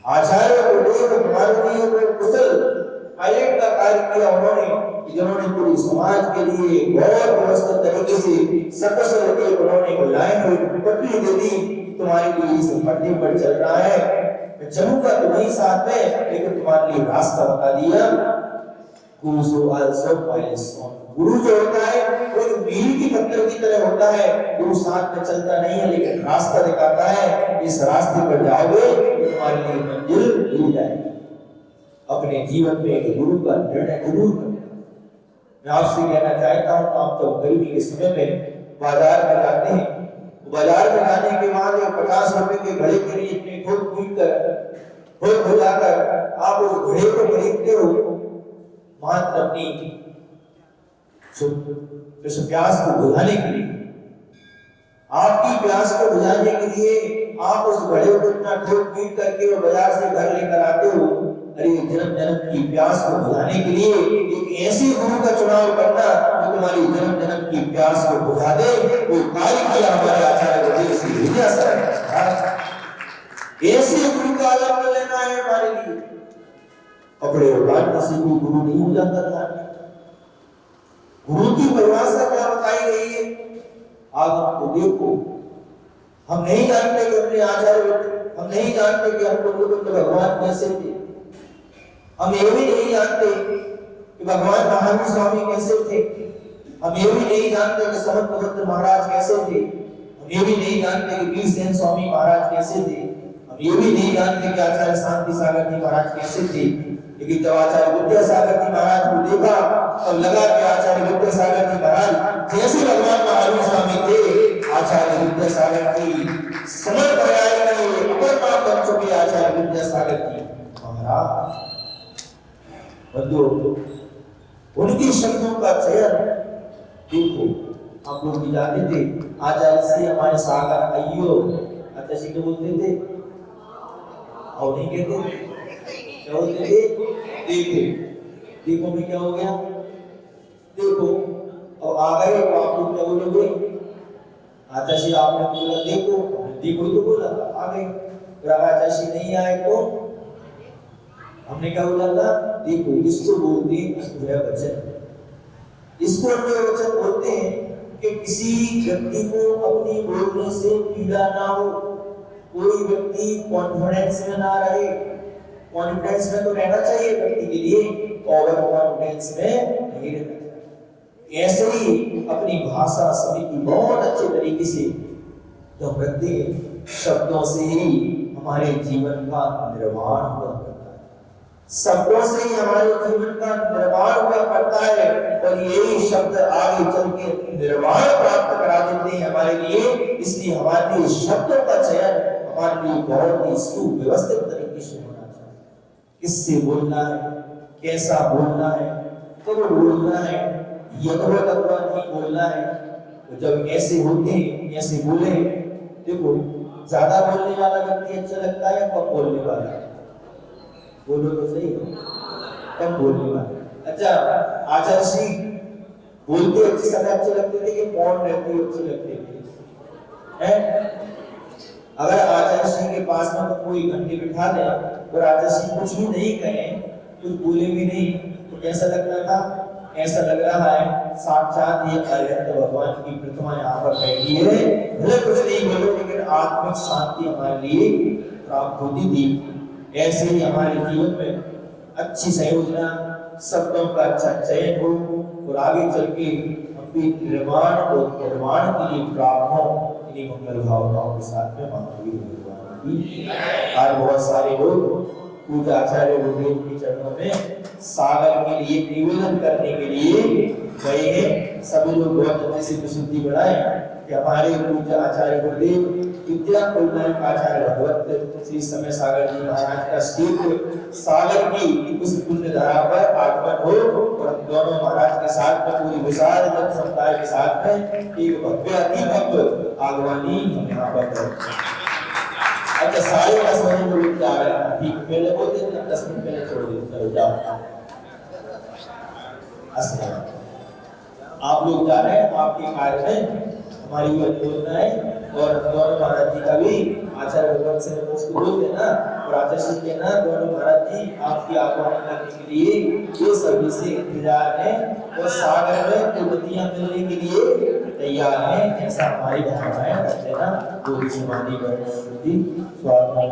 S2: आचार्य गुरुदेव माननीय को कुशल पायलट का कार्य किया उन्होंने, जिन्होंने पूरी समाज के लिए बहुत व्यवस्थित तरीके से सकसल एक उन्होंने लाइन और पटरी दे दी, तुम्हारे लिए इस पटरी पर चल रहा है, मैं चलूंगा तुम्हारे साथ में, लेकिन तुम्हारे लिए रास्ता बता दिया। गुरु जो होता है वो एक मील की पत्थर की तरह होता है, गुरु साथ में चलता नहीं है लेकिन रास्ता दिखाता है, इस रास्ते पर जाओगे तो तुम्हारे लिए मंजिल मिल जाएगी। अपने जीवन में एक गुरु का निर्णय जरूर करें। मैं आपसे कहना चाहता हूँ, आप जब गर्मी के समय में बाजार में जाते हैं, बाजार में जाने के बाद 50 रुपए के घड़े के लिए इतने खुद हो जाकर आप उस घड़े को खरीदते हो मात्र अपनी प्यास को बुझाने के लिए। आपकी प्यास को बुझाने के लिए आप उस घड़े को इतना ठोक करके बाजार से घर लेकर आते हो। अरे जन्म जन्म की प्यास को बुझाने के लिए एक ऐसे गुरु का चुनाव करना जो तुम्हारी जन्म जन्म की प्यास को बुझा दे। कोई कार्य किया हमारे आचार्य गुरुदेव से विद्या सर, ऐसे गुरु का आदर कर लेना है हमारे लिए। कपड़े उतारने से कोई गुरु नहीं हो जाता था। गुरु की परिभाषा क्या बताई गई है, आज हमको देखो, हम नहीं जानते कि अपने आचार्य, हम नहीं जानते कि हमको भगवान कैसे थे, हम ये भी नहीं जानते कि भगवान महावीर स्वामी कैसे थे, हम ये भी नहीं जानते कि समंतभद्र महाराज कैसे थे, हम ये भी नहीं जानते कि वीरसेन स्वामी महाराज कैसे थे, हम ये भी नहीं जानते कि आचार्य शांति सागर जी महाराज कैसे थे। लेकिन जब आचार्य विद्यासागर जी महाराज को देखा तब लगा कि आचार्य विद्यासागर जी महाराज जैसे भगवान महावीर स्वामी थे, आचार्य विद्यासागर जी समझ पर्याय में अपर नाम बन चुके आचार्य विद्यासागर जी महाराज। बंधुओं, उनके शब्दों का चयन देखो, आप लोग भी जानते थे आचार्य से हमारे सागर अयो आचार्य जी बोलते थे और नहीं कहते थे, क्या बोलते थे, देखो देखो में क्या हो गया, देखो और आ गए तो आप लोग क्या बोलोगे, आचार्य जी आपने बोला देखो, देखो तो बोला आ गए, फिर आचार्य जी नहीं आए तो हमने क्या बोला था, देखो। इसको बोलते हैं वचन। इसको अन्य वचन बोलते हैं कि किसी व्यक्ति को अपनी बोलने से पीड़ा ना हो, कोई व्यक्ति कॉन्फिडेंस में ना रहे। कॉन्फिडेंस में तो रहना चाहिए व्यक्ति के लिए, ओवर कॉन्फिडेंस में नहीं रहना चाहिए। ऐसे ही अपनी भाषा सभी की बहुत अच्छे तरीके से जब रखते हैं, शब्दों से ही हमारे जीवन का निर्माण हुआ करता है। शब्दों से ही हमारे जीवन का निर्माण हुआ करता है और यही शब्द आगे चल के निर्माण प्राप्त करा देते हैं हमारे लिए। इसलिए हमारे लिए शब्दों का चयन हमारे लिए बहुत ही सुव्यवस्थित तरीके से होना चाहिए। किससे बोलना है, कैसा बोलना है, कब बोलना है, यथोवत अथवा नहीं बोलना है। तो जब ऐसे होते हैं, ऐसे बोले, देखो ज्यादा बोलने वाला व्यक्ति अच्छा लगता है या कम बोलने वाला? बोलो तो सही, कम बोलने वाला। अच्छा, आचार्य श्री बोलते अच्छे समय अच्छे लगते थे कि मौन रहते अच्छे लगते थे? अगर आचार्य श्री के पास में तो कोई घंटे बिठा दे और आचार्य श्री कुछ भी नहीं कहे, कुछ बोले भी नहीं, तो कैसा लगता था? ऐसा लग रहा है साक्षात ये अरिहंत भगवान की प्रतिमा यहाँ पर बैठी है। भले कुछ नहीं बोले लेकिन आत्मिक शांति हमारे लिए प्राप्त होती थी। ऐसे ही हमारे जीवन में अच्छी संयोजना, शब्दों का अच्छा चयन हो और आगे चल के हम भी निर्माण के लिए प्राप्त हो। इन्हीं मंगल भावनाओं के साथ में महावीर भगवान की आज बहुत सारे लोग पूजा आचार्य गुरुदेव के चरणों में सागर के लिए निवेदन करने के लिए गए हैं। सभी लोग बहुत अच्छे से प्रसिद्धि बढ़ाए कि हमारे पूजा आचार्य गुरुदेव विद्या कुलनायक आचार्य भगवत श्री समय सागर जी महाराज का शीघ्र सागर की उस पुण्य धारा पर आगमन हो और दोनों महाराज के साथ में पूरी विशाल जन समुदाय के साथ में एक भव्य अति भव्य आगवानी हम यहाँ पर। अच्छा, सारे 10 बजे लोग जा रहे हैं, ठीक पहले बोलते थे 10 मिनट पहले छोड़ देते, चलो जाओ। आप लोग जा रहे हैं, आपके कार्य में हमारी योजना है और दोनों महाराज जी का भी आचार्य भगवान से उसको बोलते ना और आचार्य श्री के ना दोनों महाराज जी आपकी आह्वान करने के लिए ये सभी से इंतजार है और सागर में उन्नतियां मिलने के लिए तैयार है। ऐसा हमारी भावनाएं करते हैं ना। पूरी समाधि स्वात्मा